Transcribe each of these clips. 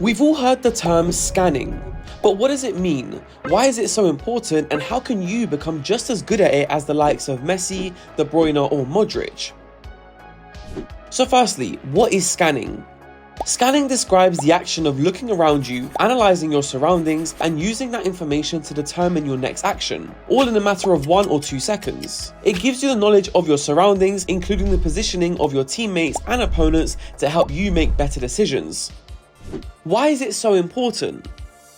We've all heard the term scanning, but what does it mean? Why is it so important, and how can you become just as good at it as the likes of Messi, De Bruyne or Modric? So firstly, what is scanning? Scanning describes the action of looking around you, analysing your surroundings, and using that information to determine your next action, all in a matter of 1 or 2 seconds. It gives you the knowledge of your surroundings, including the positioning of your teammates and opponents, to help you make better decisions. Why is it so important?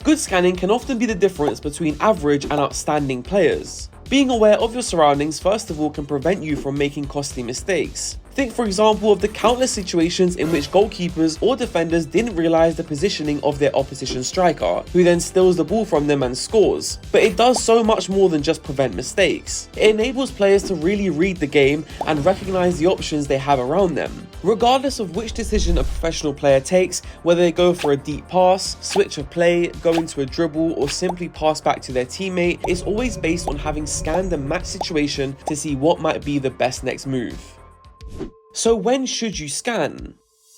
Good scanning can often be the difference between average and outstanding players. Being aware of your surroundings first of all can prevent you from making costly mistakes. Think for example of the countless situations in which goalkeepers or defenders didn't realise the positioning of their opposition striker, who then steals the ball from them and scores. But it does so much more than just prevent mistakes. It enables players to really read the game and recognise the options they have around them. Regardless of which decision a professional player takes, whether they go for a deep pass, switch of play, go into a dribble, or simply pass back to their teammate, it's always based on having scanned the match situation to see what might be the best next move. So when should you scan?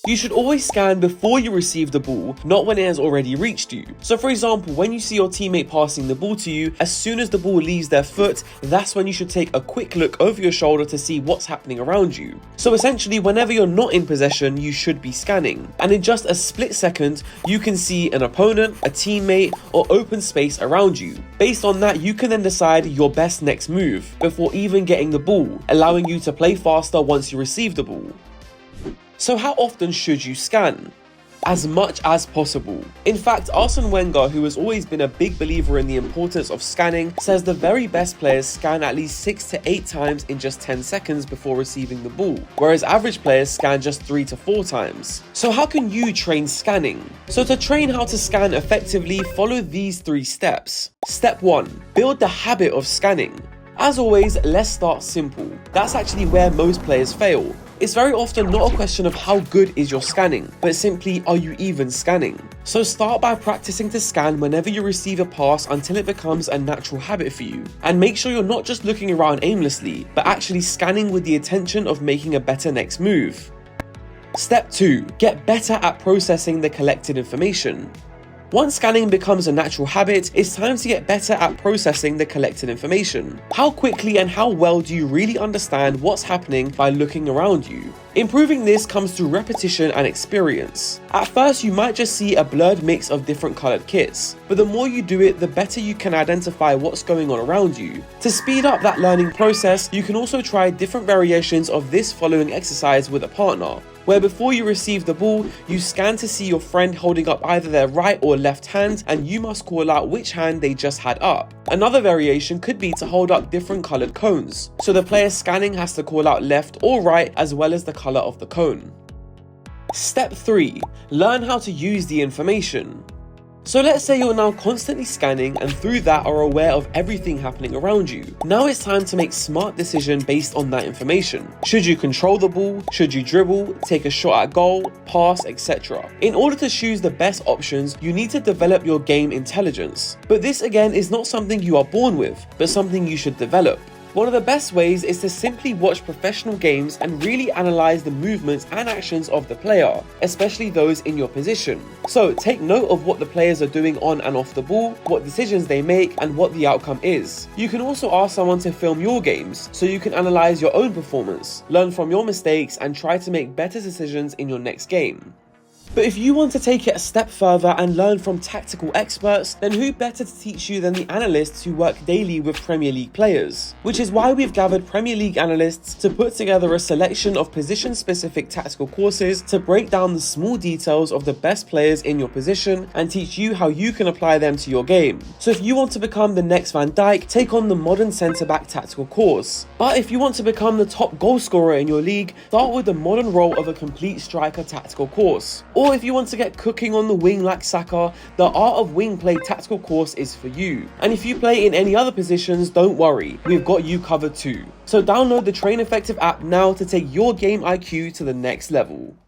You should always scan before you receive the ball, not when it has already reached you. So for example, when you see your teammate passing the ball to you, as soon as the ball leaves their foot, that's when you should take a quick look over your shoulder to see what's happening around you. So essentially, whenever you're not in possession, you should be scanning. And in just a split second, you can see an opponent, a teammate, or open space around you. Based on that, you can then decide your best next move before even getting the ball, allowing you to play faster once you receive the ball. So how often should you scan? As much as possible. In fact, Arsene Wenger, who has always been a big believer in the importance of scanning, says the very best players scan at least 6 to 8 times in just 10 seconds before receiving the ball, whereas average players scan just 3 to 4 times. So how can you train scanning? So to train how to scan effectively, follow these 3 steps. Step 1. Build the habit of scanning. As always, let's start simple. That's actually where most players fail. It's very often not a question of how good is your scanning, but simply, are you even scanning? So start by practicing to scan whenever you receive a pass until it becomes a natural habit for you. And make sure you're not just looking around aimlessly, but actually scanning with the intention of making a better next move. Step 2. Get better at processing the collected information. Once scanning becomes a natural habit, it's time to get better at processing the collected information. How quickly and how well do you really understand what's happening by looking around you? Improving this comes through repetition and experience. At first, you might just see a blurred mix of different coloured kits, but the more you do it, the better you can identify what's going on around you. To speed up that learning process, you can also try different variations of this following exercise with a partner, where before you receive the ball, you scan to see your friend holding up either their right or left hand, and you must call out which hand they just had up. Another variation could be to hold up different coloured cones, so the player scanning has to call out left or right as well as the colour of the cone. Step 3. Learn how to use the information. So let's say you're now constantly scanning and through that are aware of everything happening around you. Now it's time to make smart decisions based on that information. Should you control the ball? Should you dribble, take a shot at goal, pass, etc.? In order to choose the best options, you need to develop your game intelligence. But this again is not something you are born with, but something you should develop. One of the best ways is to simply watch professional games and really analyse the movements and actions of the player, especially those in your position. So take note of what the players are doing on and off the ball, what decisions they make, and what the outcome is. You can also ask someone to film your games, so you can analyse your own performance, learn from your mistakes, and try to make better decisions in your next game. But if you want to take it a step further and learn from tactical experts, then who better to teach you than the analysts who work daily with Premier League players? Which is why we've gathered Premier League analysts to put together a selection of position-specific tactical courses to break down the small details of the best players in your position and teach you how you can apply them to your game. So if you want to become the next Van Dijk, take on the modern centre-back tactical course. But if you want to become the top goal scorer in your league, start with the modern role of a complete striker tactical course. Or if you want to get cooking on the wing like Saka, the Art of Wing Play tactical course is for you. And if you play in any other positions, don't worry, we've got you covered too. So download the Train Effective app now to take your game IQ to the next level.